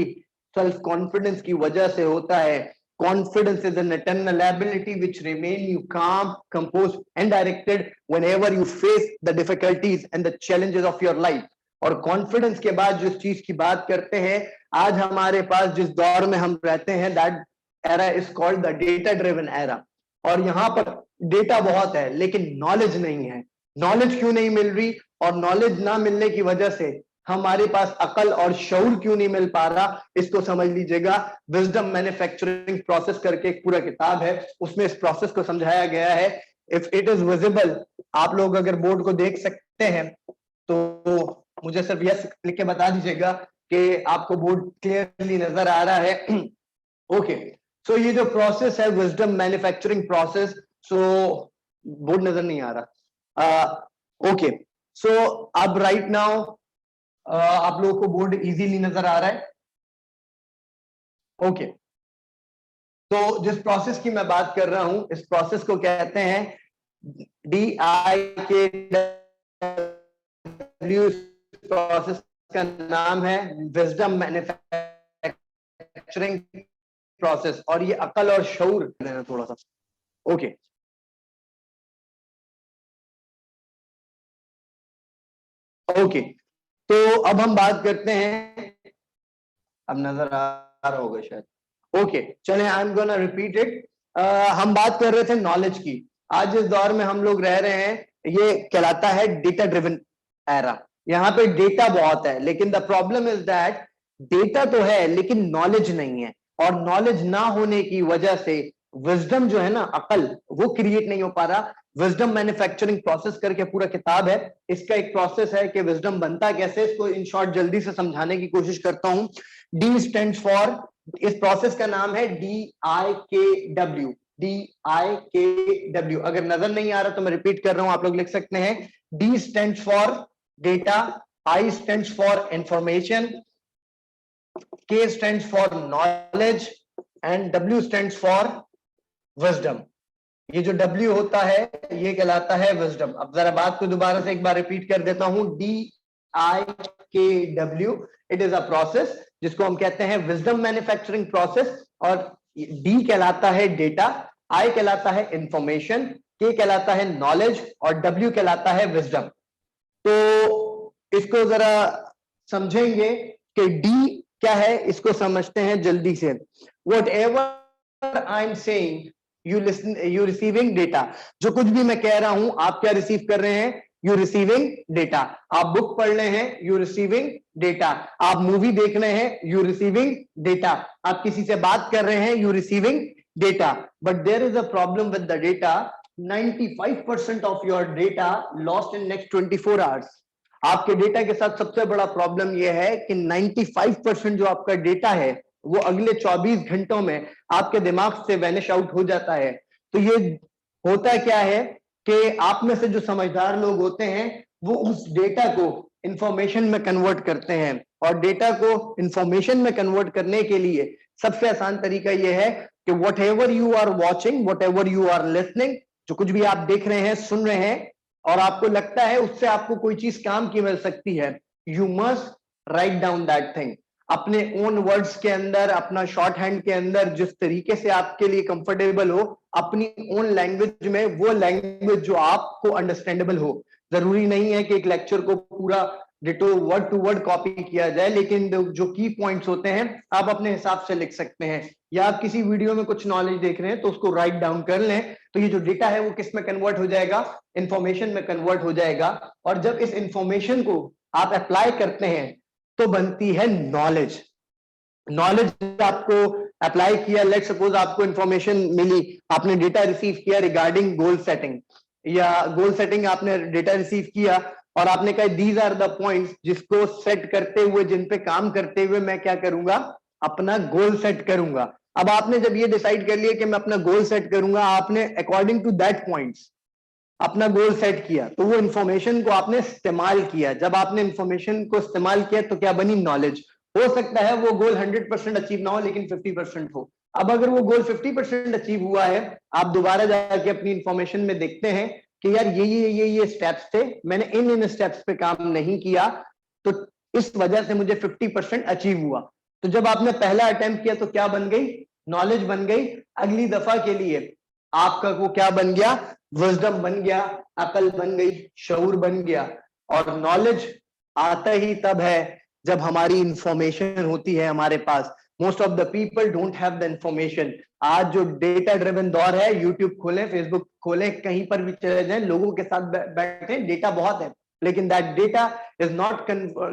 self confidence की वजह से होता है। Confidence is an eternal ability which remain you calm, composed and directed whenever you face the difficulties and the challenges of your life. और कॉन्फिडेंस के बाद जिस चीज की बात करते हैं, आज हमारे पास जिस दौर में हम रहते हैं, that era is called the data driven era. और यहाँ पर डेटा बहुत है लेकिन नॉलेज नहीं है। नॉलेज क्यों नहीं मिल रही? और नॉलेज ना मिलने की वजह से हमारे पास अकल और शऊर क्यों नहीं मिल पा रहा? इसको समझ लीजिएगा। विजडम मैन्युफैक्चरिंग प्रोसेस करके एक पूरा किताब है, उसमें इस प्रोसेस को समझाया गया है। इफ इट इज विजिबल, आप लोग अगर बोर्ड को देख सकते हैं तो मुझे सिर्फ यस लिख के बता दीजिएगा कि आपको बोर्ड क्लियरली नजर आ रहा है। ओके, सो ये जो प्रोसेस है विजडम मैन्युफैक्चरिंग प्रोसेस, सो बोर्ड नजर नहीं आ रहा। ओके, सो अब राइट नाउ आप लोगों को बोर्ड इजीली नजर आ रहा है? ओके, तो जिस प्रोसेस की मैं बात कर रहा हूं, इस प्रोसेस को कहते हैं DIKW। प्रोसेस का नाम है विजडम मैन्युफैक्चरिंग प्रोसेस। और ये अकल और शऊर, थोड़ा सा ओके ओके, तो अब हम बात करते हैं, अब नजर आ रहा होगा शायद। ओके चलें, I am gonna repeat it. हम बात कर रहे थे नॉलेज की। आज इस दौर में हम लोग रह रहे हैं, ये कहलाता है डेटा ड्रिवन एरा। यहाँ पे डेटा बहुत है, लेकिन the problem is that data तो है लेकिन नॉलेज नहीं है, और नॉलेज ना होने की वजह से विजडम जो है ना, अकल, वो क्रिएट नहीं हो पा रहा। विजडम मैन्युफैक्चरिंग प्रोसेस करके पूरा किताब है, इसका एक प्रोसेस है कि विजडम बनता कैसे, इसको इन शॉर्ट जल्दी से समझाने की कोशिश करता हूं। डी स्टैंड्स फॉर, इस प्रोसेस का नाम है DIKW। DIKW, अगर नजर नहीं आ रहा तो मैं रिपीट कर रहा हूं, आप लोग लिख सकते हैं। D stands for data, I stands for information, K stands for knowledge and W stands for wisdom. ये जो W होता है ये कहलाता है विजडम। अब जरा बात को दोबारा से एक बार रिपीट कर देता हूं। DIKW, it is a process जिसको हम कहते हैं विजडम मैन्युफैक्चरिंग प्रोसेस। और D कहलाता है डेटा, I कहलाता है इंफॉर्मेशन, K कहलाता है नॉलेज और W कहलाता है विजडम। तो इसको जरा समझेंगे कि D क्या है, इसको समझते हैं जल्दी से। What ever I am saying, you listen, you receiving data. जो कुछ भी मैं कह रहा हूं आप क्या रिसीव कर रहे हैं, यू रिसीविंग डेटा। आप बुक पढ़ रहे हैं, यू रिसीविंग डेटा। आप मूवी देख रहे हैं, यू रिसीविंग डेटा। आप किसी से बात कर रहे हैं, you receiving data. But there is a problem with the data, 95% of your data lost in next 24 hours. आपके डेटा के साथ सबसे बड़ा प्रॉब्लम यह है कि 95% जो आपका डेटा है वो अगले 24 घंटों में आपके दिमाग से वैनिश आउट हो जाता है। तो ये होता क्या है कि आप में से जो समझदार लोग होते हैं वो उस डेटा को इंफॉर्मेशन में कन्वर्ट करते हैं, और डेटा को इंफॉर्मेशन में कन्वर्ट करने के लिए सबसे आसान तरीका यह है कि whatever you are watching, whatever you are listening, जो कुछ भी आप देख रहे हैं, सुन रहे हैं, और आपको लगता है उससे आपको कोई चीज काम की मिल सकती है, you must write down that thing. अपने ओन वर्ड्स के अंदर, अपना शॉर्ट हैंड के अंदर, जिस तरीके से आपके लिए कंफर्टेबल हो, अपनी ओन लैंग्वेज में, वो लैंग्वेज जो आपको अंडरस्टैंडेबल हो। जरूरी नहीं है कि एक लेक्चर को पूरा ditto word to word copy किया जाए, लेकिन जो की पॉइंट्स होते हैं आप अपने हिसाब से लिख सकते हैं। या आप किसी वीडियो में कुछ नॉलेज देख रहे हैं तो उसको राइट डाउन कर लें, तो ये जो डेटा है वो किस में कन्वर्ट हो जाएगा, इंफॉर्मेशन में कन्वर्ट हो जाएगा। और जब इस इंफॉर्मेशन को आप अप्लाई करते हैं तो बनती है नॉलेज। नॉलेज आपको अप्लाई किया, लेट सपोज आपको इंफॉर्मेशन मिली, आपने डेटा रिसीव किया रिगार्डिंग गोल सेटिंग, या गोल सेटिंग आपने डेटा रिसीव किया और आपने कहा दीज आर द पॉइंट्स जिसको सेट करते हुए, जिन पे काम करते हुए मैं क्या करूंगा, अपना गोल सेट करूंगा। अब आपने जब ये डिसाइड कर लिया कि मैं अपना गोल सेट करूंगा, आपने अकॉर्डिंग टू दैट पॉइंट्स अपना गोल सेट किया, तो वो इंफॉर्मेशन को आपने इस्तेमाल किया। जब आपने इंफॉर्मेशन को इस्तेमाल किया तो क्या बनी, नॉलेज। हो सकता है वो गोल 100% अचीव ना हो लेकिन 50% हो। अब अगर वो गोल 50% अचीव हुआ है, आप दोबारा जाके अपनी इंफॉर्मेशन में देखते हैं कि यार ये स्टेप्स थे, मैंने इन स्टेप्स पे काम नहीं किया, तो इस वजह से मुझे 50% अचीव हुआ। तो जब आपने पहला अटेम्प्ट किया तो क्या बन गई, नॉलेज बन गई। अगली दफा के लिए आपका वो क्या बन गया, विजडम बन गया, अकल बन गई, शऊर बन गया। और नॉलेज आता ही तब है जब हमारी इंफॉर्मेशन होती है हमारे पास। Most of the people don't have the information. आज जो डेटा ड्रिवन दौर है, यूट्यूब खोलें, फेसबुक खोलें, कहीं पर भी चले जाएं, लोगों के साथ बैठे, डेटा बहुत है, लेकिन that data is not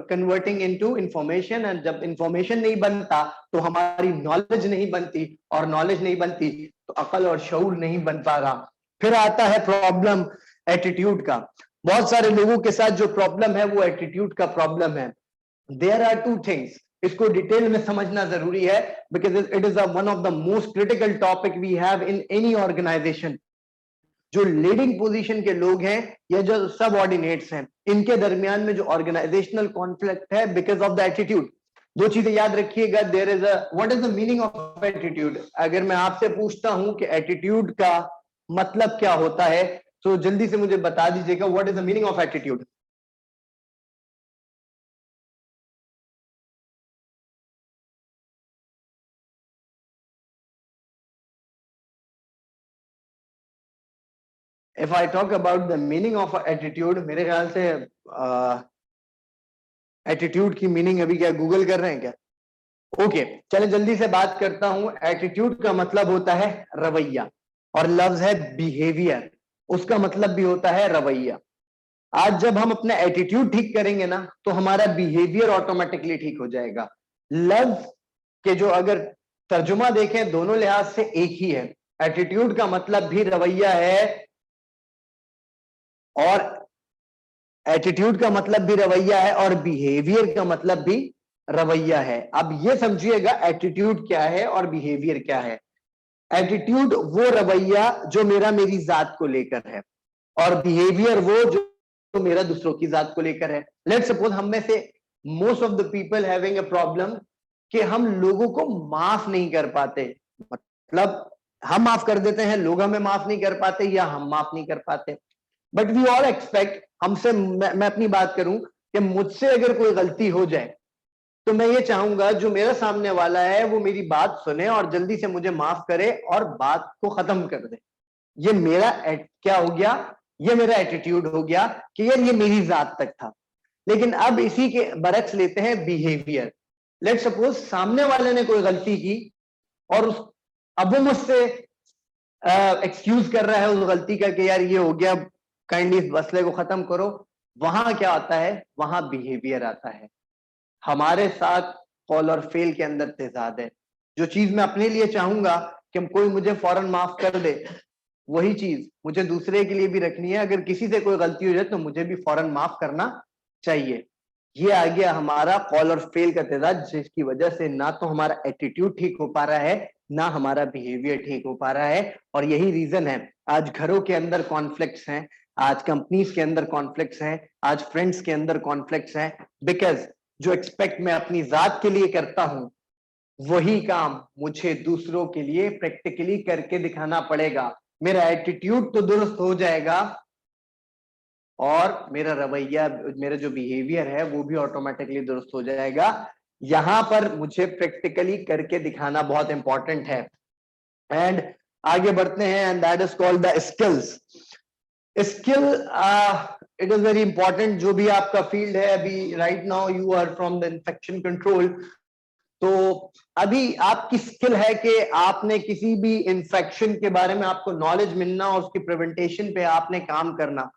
converting into information. And जब इंफॉर्मेशन नहीं बनता तो हमारी नॉलेज नहीं बनती, और नॉलेज नहीं बनती तो अकल और शऊर नहीं बन पा रहा। फिर आता है प्रॉब्लम एटीट्यूड का। बहुत सारे लोगों के साथ जो प्रॉब्लम है वो एटीट्यूड का प्रॉब्लम है। देयर आर टू थिंग्स, इसको डिटेल में समझना जरूरी है, because it is one of the most critical topic we have in any organisation. जो लीडिंग पोजीशन के लोग हैं या जो सब ऑर्डिनेट्स हैं, इनके दरमियान में जो ऑर्गेनाइजेशनल कॉन्फ्लिक्ट है बिकॉज ऑफ द एटीट्यूड। दो चीजें याद रखिएगा, there is a, what is the meaning of attitude. अगर मैं आपसे पूछता हूं कि एटीट्यूड का मतलब क्या होता है, तो जल्दी से मुझे बता दीजिएगा, what is the meaning of attitude. If I talk about the meaning of attitude, मेरे ख्याल से एटीट्यूड की मीनिंग अभी क्या गूगल कर रहे हैं क्या? ओके, चले जल्दी से बात करता हूं। एटीट्यूड का मतलब होता है रवैया, और लफ्ज है बिहेवियर, उसका मतलब भी होता है रवैया। आज जब हम अपना एटीट्यूड ठीक करेंगे ना, तो हमारा बिहेवियर ऑटोमेटिकली ठीक हो जाएगा। लफ्ज के जो अगर तर्जुमा देखें, दोनों लिहाज से एक ही है। एटीट्यूड का मतलब भी रवैया है, और एटीट्यूड का मतलब भी रवैया है, और बिहेवियर का मतलब भी रवैया है। अब ये समझिएगा एटीट्यूड क्या है और बिहेवियर क्या है। एटीट्यूड वो रवैया जो मेरी जात को लेकर है, और बिहेवियर वो जो मेरा दूसरों की जात को लेकर है। लेट्स सपोज हम में से most of the people having a problem कि हम लोगों को माफ नहीं कर पाते। मतलब हम माफ कर देते हैं, लोग हमें माफ नहीं कर पाते, या हम माफ नहीं कर पाते। बट वी ऑल एक्सपेक्ट, हमसे मैं अपनी बात करूं कि मुझसे अगर कोई गलती हो जाए, तो मैं ये चाहूंगा जो मेरा सामने वाला है वो मेरी बात सुने और जल्दी से मुझे माफ करे और बात को खत्म कर दे। ये मेरा क्या हो गया, ये मेरा एटीट्यूड हो गया कि यार ये मेरी जात तक था। लेकिन अब इसी के बरक्स लेते हैं बिहेवियर। लेट्स सपोज सामने वाले ने कोई गलती की, और अब वो मुझसे एक्सक्यूज कर रहा है उस गलती का कि यार ये हो गया, काइंडली इस मसले को खत्म करो। वहां क्या आता है, वहां बिहेवियर आता है। हमारे साथ कॉल और फेल के अंदर तेजाद है। जो चीज मैं अपने लिए चाहूंगा कि कोई मुझे फौरन माफ कर दे, वही चीज मुझे दूसरे के लिए भी रखनी है। अगर किसी से कोई गलती हो जाए तो मुझे भी फौरन माफ करना चाहिए। ये आ गया हमारा कॉल और फेल का तेजाद, जिसकी वजह से ना तो हमारा एटीट्यूड ठीक हो पा रहा है, ना हमारा बिहेवियर ठीक हो पा रहा है। और यही रीजन है आज घरों के अंदर कॉन्फ्लिक्ट्स हैं, आज कंपनीज के अंदर कॉन्फ्लिक्ट्स हैं, आज फ्रेंड्स के अंदर कॉन्फ्लिक्ट्स हैं। बिकॉज जो एक्सपेक्ट मैं अपनी जात के लिए करता हूं, वही काम मुझे दूसरों के लिए प्रैक्टिकली करके दिखाना पड़ेगा। मेरा एटीट्यूड तो दुरुस्त हो जाएगा, और मेरा रवैया, मेरा जो बिहेवियर है वो भी ऑटोमेटिकली दुरुस्त हो जाएगा। यहां पर मुझे प्रैक्टिकली करके दिखाना बहुत इंपॉर्टेंट है। एंड आगे बढ़ते हैं, and that is called the skills. Skill it is very important. जो भी आपका फील्ड है, अभी right now you are from the infection control, तो अभी आपकी स्किल है कि आपने किसी भी इन्फेक्शन के बारे में आपको नॉलेज मिलना और उसकी प्रिवेंटेशन पे आपने काम करना।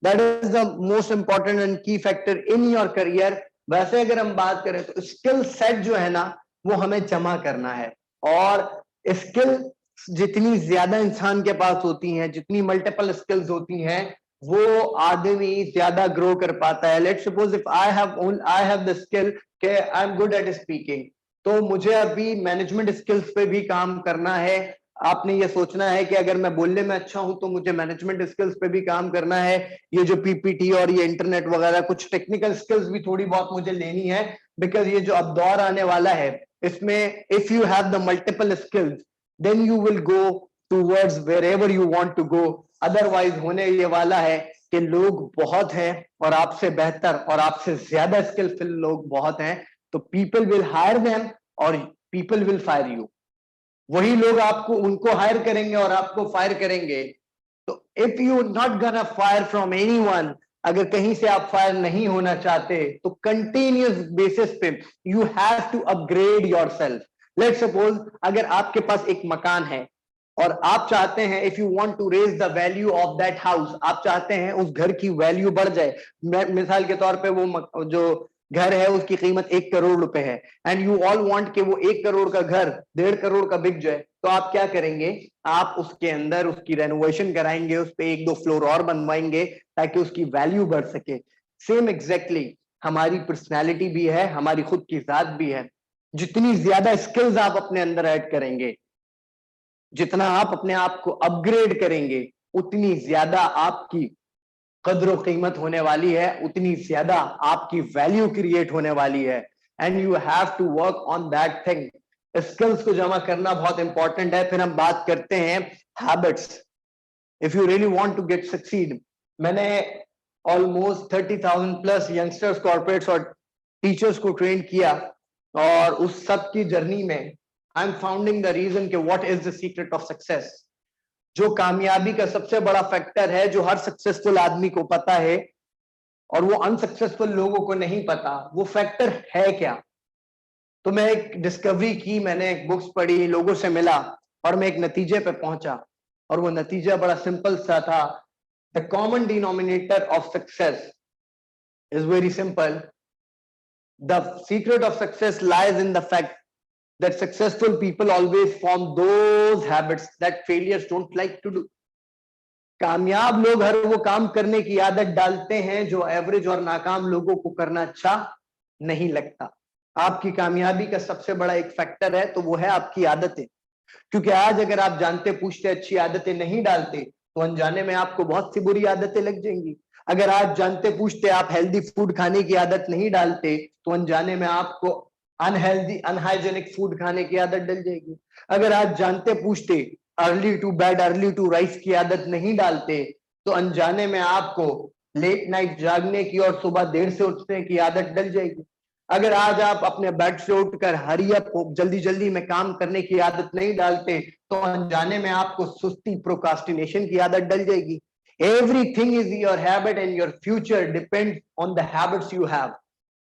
That is the most important and की फैक्टर इन योर करियर। वैसे अगर हम बात करें तो स्किल सेट जो है ना, वो हमें जमा करना है। और स्किल जितनी ज्यादा इंसान के पास होती हैं, जितनी मल्टीपल स्किल्स होती हैं, वो आदमी ज्यादा ग्रो कर पाता है। Let's suppose if I have the skill कि I am good at speaking, तो मुझे अभी मैनेजमेंट स्किल्स पे भी काम करना है। आपने ये सोचना है कि अगर मैं बोलने में अच्छा हूं तो मुझे मैनेजमेंट स्किल्स पे भी काम करना है। ये जो पीपीटी और ये इंटरनेट वगैरह कुछ टेक्निकल स्किल्स भी थोड़ी बहुत मुझे लेनी है, बिकॉज ये जो अब दौर आने वाला है, इसमें if you have the multiple skills then you will go towards wherever you want to go. Otherwise होने ये वाला है कि लोग बहुत हैं और आपसे बेहतर और आपसे ज्यादा स्किलफुल लोग बहुत हैं, तो पीपल विल हायर देम और पीपल विल फायर यू। वही लोग आपको उनको हायर करेंगे और आपको फायर करेंगे। तो if you not gonna fire from anyone, अगर कहीं से आप फायर नहीं होना चाहते, तो कंटिन्यूस बेसिस पे you have to upgrade yourself. Let's suppose अगर आपके पास एक मकान है और आप चाहते हैं, if you want to raise the value of that house, आप चाहते हैं उस घर की वैल्यू बढ़ जाए। मिसाल के तौर पे वो जो घर है उसकी कीमत 1 करोड़ रुपए है, एंड यू ऑल वांट कि वो 1 करोड़ का घर 1.5 करोड़ का बिक जाए। तो आप क्या करेंगे, आप उसके अंदर उसकी रेनोवेशन कराएंगे, उस पे 1-2 फ्लोर और बनवाएंगे ताकि उसकी वैल्यू बढ़ सके। सेम एग्जैक्टली हमारी पर्सनैलिटी भी है, हमारी खुद की जात भी है। जितनी ज्यादा स्किल्स आप अपने अंदर ऐड करेंगे, जितना आप अपने आप को अपग्रेड करेंगे, उतनी ज्यादा आपकी कद्र कीमत होने वाली है, उतनी ज्यादा आपकी वैल्यू क्रिएट होने वाली है। And you have to work on that thing. Skills को जमा करना बहुत इंपॉर्टेंट है। फिर हम बात करते हैं habits. If you really want to get succeed, मैंने ऑलमोस्ट 30,000 प्लस यंगस्टर्स, कॉर्पोरेट्स और टीचर्स को ट्रेन किया, और उस सब की जर्नी में I am founding the reason कि what is the secret of success. जो कामयाबी का सबसे बड़ा फैक्टर है, जो हर सक्सेसफुल आदमी को पता है और वो अनसक्सेसफुल लोगों को नहीं पता, वो फैक्टर है क्या? तो मैं एक डिस्कवरी की, मैंने एक बुक्स पढ़ी, लोगों से मिला और मैं एक नतीजे पे पहुंचा, और वो नतीजा बड़ा सिंपल सा था। The common denominator of success is very simple. The secret of success lies in the fact that successful people always form those habits that failures don't like to do. कामयाब लोग हर वो काम करने की आदत डालते हैं जो एवरेज और नाकाम लोगों को करना अच्छा नहीं लगता. आपकी कामयाबी का सबसे बड़ा एक फैक्टर है, तो वो है आपकी आदतें. क्योंकि आज अगर आप जानते पूछते अच्छी आदतें नहीं डालते, तो अनजाने में आपको बहुत सी बुरी आदतें लग जाएंगी. अगर आज जानते पूछते आप हेल्दी फूड खाने की आदत नहीं डालते, तो अनजाने में आपको अनहेल्दी अनहाइजेनिक फूड खाने की आदत डल जाएगी. अगर आज जानते पूछते early to bed early to rise की आदत नहीं डालते, तो अनजाने में आपको लेट नाइट जागने की और सुबह देर से उठने की आदत डल जाएगी. अगर आज आप अपने बेड से उठकर हरी अप जल्दी जल्दी में काम करने की आदत नहीं डालते, तो अनजाने में आपको सुस्ती प्रोकास्टिनेशन की आदत डल जाएगी. Everything is your habit and your future depends on the habits you have.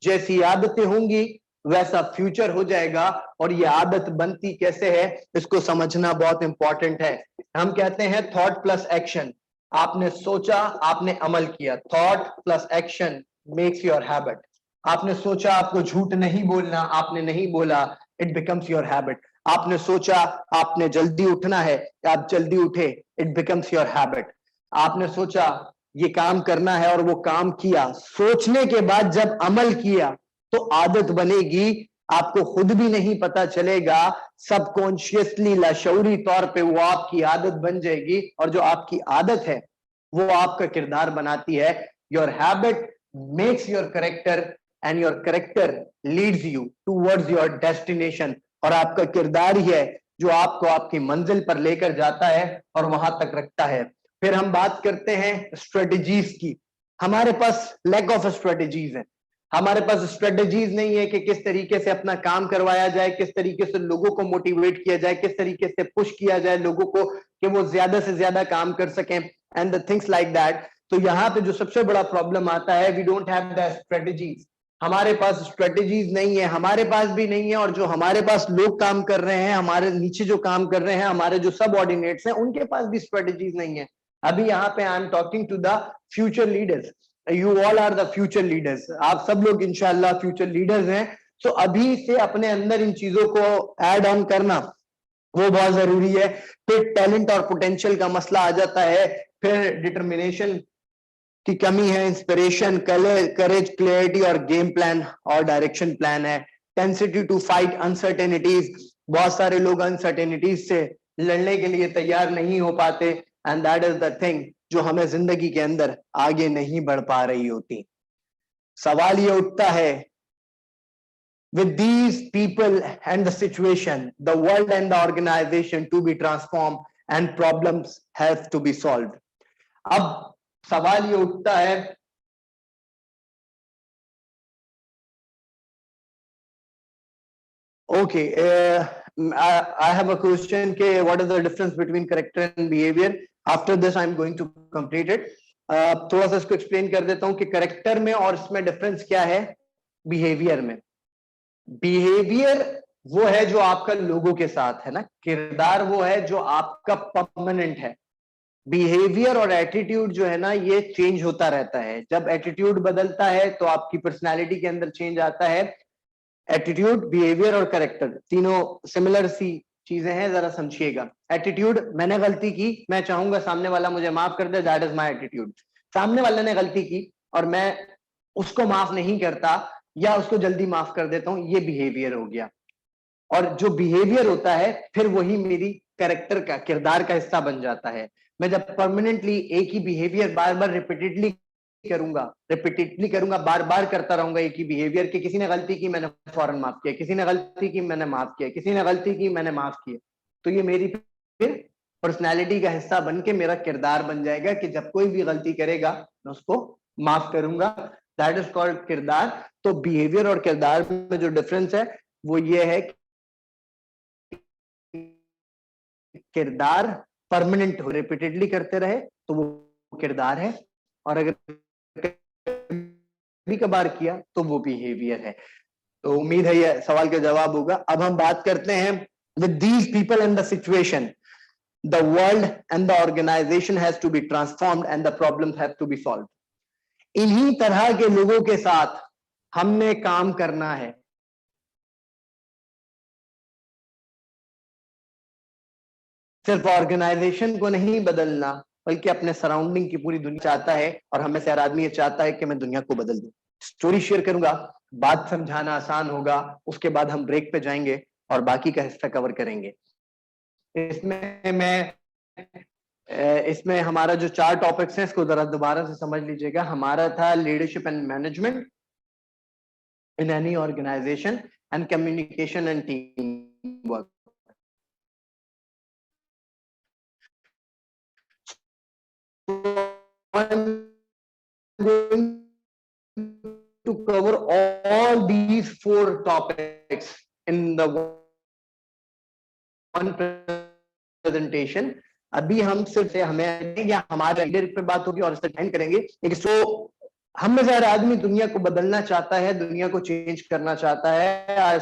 जैसी आदतें होंगी वैसा फ्यूचर हो जाएगा. और ये आदत बनती कैसे है, इसको समझना बहुत इंपॉर्टेंट है. हम कहते हैं थॉट प्लस एक्शन. आपने सोचा, आपने अमल किया. Thought plus action makes your habit. आपने सोचा आपको झूठ नहीं बोलना, आपने नहीं बोला, इट बिकम्स योर हैबिट. आपने सोचा आपने जल्दी उठना है, आप जल्दी उठे, इट बिकम्स योर हैबिट. आपने सोचा ये काम करना है और वो काम किया. सोचने के बाद जब अमल किया तो आदत बनेगी. आपको खुद भी नहीं पता चलेगा, सबकॉन्शियसली लाशऊरी तौर पे वो आपकी आदत बन जाएगी. और जो आपकी आदत है वो आपका किरदार बनाती है. Your habit makes your character and your character leads you towards your destination. और आपका किरदार ही है जो आपको आपकी मंजिल पर लेकर जाता है और वहां तक रखता है. फिर हम बात करते हैं स्ट्रेटजीज की. हमारे पास लैक ऑफ स्ट्रेटजीज है. हमारे पास स्ट्रेटजीज नहीं है कि किस तरीके से अपना काम करवाया जाए, किस तरीके से लोगों को मोटिवेट किया जाए, किस तरीके से पुश किया जाए लोगों को कि वो ज्यादा से ज्यादा काम कर सकें and the things like that. तो यहाँ पे जो सबसे बड़ा प्रॉब्लम आता है, we don't have the strategies. हमारे पास स्ट्रेटजीज नहीं है, हमारे पास भी नहीं है. और जो हमारे पास लोग काम कर रहे हैं, हमारे नीचे जो काम कर रहे हैं, हमारे जो सबऑर्डिनेट्स हैं, उनके पास भी स्ट्रेटजीज नहीं है. अभी यहाँ पे I am talking to the future leaders. You all are the future leaders. आप सब लोग इंशाल्लाह फ्यूचर लीडर्स हैं. तो अभी से अपने अंदर इन चीजों को ऐड ऑन करना वो बहुत जरूरी है. फिर टैलेंट और पोटेंशियल का मसला आ जाता है. फिर डिटर्मिनेशन की कमी है, इंस्पिरेशन, करेज, क्लैरिटी और गेम प्लान और डायरेक्शन प्लान है. टेंसिटी टू फाइट अनसर्टेनिटीज. बहुत सारे लोग अनसर्टेनिटीज से लड़ने के लिए तैयार नहीं हो पाते. And that is the thing जो हमें जिंदगी के अंदर आगे नहीं बढ़ पा रही होती. सवाल ये उठता है, with these people and the situation, the world and the organization to be transformed and problems have to be solved. अब सवाल ये उठता है, okay, I have a question ke what is the difference between character and behavior. After this I am going to complete it. थोड़ा सा इसको explain कर देता हूं कि करेक्टर में और इसमें डिफरेंस क्या है बिहेवियर में. बिहेवियर वो है जो आपका लोगों के साथ है ना. किरदार वो है जो आपका परमानेंट है. बिहेवियर और एटीट्यूड जो है ना, ये चेंज होता रहता है. जब एटीट्यूड बदलता है तो आपकी पर्सनालिटी के अंदर चेंज आता है. एटीट्यूड, बिहेवियर और करेक्टर तीनों सिमिलर सी चीजें हैं, जरा समझिएगा. एटीट्यूड, मैंने गलती की, मैं चाहूंगा सामने वाला मुझे माफ कर दे, दैट इज माय एटीट्यूड. सामने वाले ने गलती की और मैं उसको माफ नहीं करता या उसको जल्दी माफ कर देता हूं, ये बिहेवियर हो गया. और जो बिहेवियर होता है फिर वही मेरी कैरेक्टर का, किरदार का हिस्सा बन जाता है. मैं जब परमानेंटली एक ही बिहेवियर बार बार रिपीटेडली करूंगा, बार बार करता रहूंगा एक ही बिहेवियर के, किसी ने गलती की मैंने फौरन माफ किया, किसी ने गलती की मैंने माफ किया, किसी ने गलती की मैंने माफ किया, तो ये मेरी फिर पर्सनैलिटी का हिस्सा बन के मेरा किरदार बन जाएगा कि जब कोई भी गलती करेगा मैं उसको माफ करूंगा. दैट इज कॉल्ड किरदार. तो बिहेवियर और किरदार में जो डिफरेंस है वो ये है, किरदार परमानेंट हो, रिपीटेडली करते रहे तो वो किरदार है, और अगर कभी कभार किया तो वो बिहेवियर है। तो उम्मीद है ये सवाल का जवाब होगा। अब हम बात करते हैं, with these people and the situation the world and the organization has to be transformed and the problems have to be solved. इन्हीं तरह के लोगों के साथ हमने काम करना है। सिर्फ ऑर्गेनाइजेशन को नहीं बदलना, बल्कि अपने सराउंडिंग की पूरी दुनिया चाहता है, और हमें से हर आदमी ये चाहता है कि मैं दुनिया को बदल दूं। स्टोरी शेयर करूंगा, बात समझाना आसान होगा, उसके बाद हम ब्रेक पे जाएंगे और बाकी का हिस्सा कवर करेंगे। इसमें हमारा जो 4 टॉपिक्स हैं, इसको जरा दोबारा से समझ लीजिएगा। हमारा था leadership and management in any organisation and communication and team work. I'm going to cover all these 4 topics in the one presentation। अभी हम सिर्फ हमें या हमारे लीडर पे बात होगी और डिफाइन करेंगे। एक सो हम में से हर आदमी दुनिया को बदलना चाहता है, दुनिया को चेंज करना चाहता है। I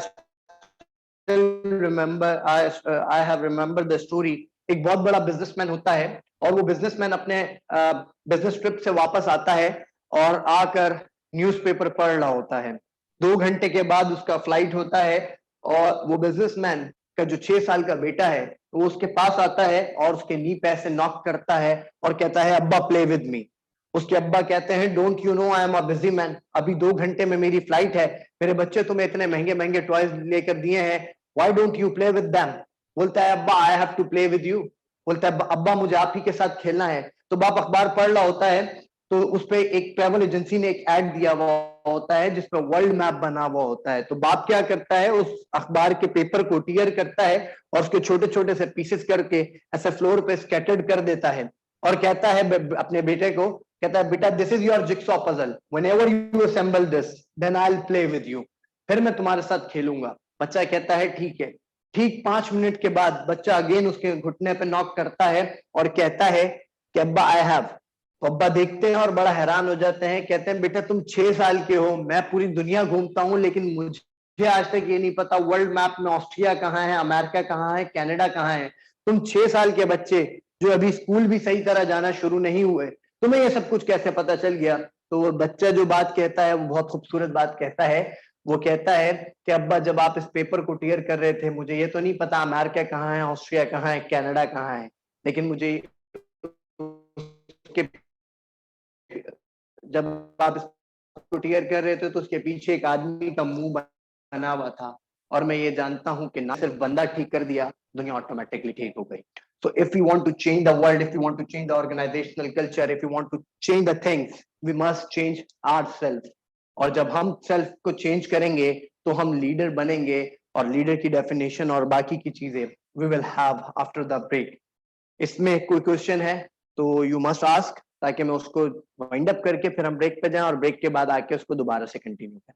have remember the story. एक बहुत बड़ा बिजनेसमैन होता है और वो बिजनेसमैन अपने बिजनेस ट्रिप से वापस आता है और आकर न्यूज़पेपर पढ़ रहा होता है। 2 घंटे के बाद उसका फ्लाइट होता है और वो बिजनेसमैन का जो 6 साल का बेटा है वो उसके पास आता है और उसके नी पे से नॉक करता है और कहता है, अब्बा प्ले विद मी। उसके अब्बा कहते हैं, don't you know I am a busy man, अभी 2 घंटे में मेरी फ्लाइट है, मेरे बच्चे तुम्हें इतने महंगे महंगे टॉयज लेकर दिए हैं, why don't you play with them. बोलता है, अब्बा I have to play with you. बोलता है, अब्बा मुझे आप ही के साथ खेलना है। तो बाप अखबार पढ़ रहा होता है, तो उस पे एक ट्रैवल एजेंसी ने एक ऐड दिया हुआ होता है जिसपे वर्ल्ड मैप बना हुआ होता है। तो बाप क्या करता है, उस अखबार के पेपर को टीयर करता है और उसके छोटे छोटे से पीसेस करके ऐसे फ्लोर पे स्कैटर्ड कर देता है और कहता है अपने बेटे को, कहता है, बेटा this is your jigsaw puzzle, whenever you assemble this then I will play with you, फिर मैं तुम्हारे साथ खेलूंगा। बच्चा कहता है ठीक है। ठीक 5 मिनट के बाद बच्चा अगेन उसके घुटने पे नॉक करता है और कहता है कि अब्बा आई हैव। तो अब्बा देखते हैं और बड़ा हैरान हो जाते हैं, कहते हैं, बेटा तुम 6 साल के हो, मैं पूरी दुनिया घूमता हूं, लेकिन मुझे आज तक ये नहीं पता वर्ल्ड मैप में ऑस्ट्रिया कहाँ है, अमेरिका कहाँ है, कनाडा कहाँ है। तुम 6 साल के बच्चे जो अभी स्कूल भी सही तरह जाना शुरू नहीं हुए, तुम्हें ये सब कुछ कैसे पता चल गया। तो वो बच्चा जो बात कहता है वो बहुत खूबसूरत बात कहता है। वो कहता है कि अब्बा जब आप इस पेपर को टीयर कर रहे थे, मुझे ये तो नहीं पता अमेरिका कहाँ है, ऑस्ट्रिया कहाँ है, कनाडा कहाँ है, लेकिन मुझे उसके जब आप इसको टीयर कर रहे थे तो उसके पीछे एक आदमी का मुंह बना हुआ था, और मैं ये जानता हूं कि ना सिर्फ बंदा ठीक कर दिया, दुनिया ऑटोमेटिकली ठीक हो गई। So if we want to change the world, if we want to change the organizational culture, if we want to change the things, we must change ourselves. और जब हम सेल्फ को चेंज करेंगे तो हम लीडर बनेंगे, और लीडर की डेफिनेशन और बाकी की चीजें we will have after the break. इसमें कोई क्वेश्चन है तो यू मस्ट आस्क, ताकि मैं उसको वाइंड अप करके फिर हम ब्रेक पे जाएं और ब्रेक के बाद आके उसको दोबारा से कंटिन्यू करें।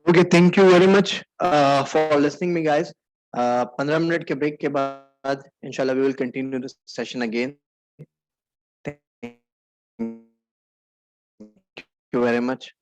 Okay, thank you very much for listening me guys. 15 minute के ब्रेक के बाद इंशाल्लाह we will continue this session again. Thank you very much.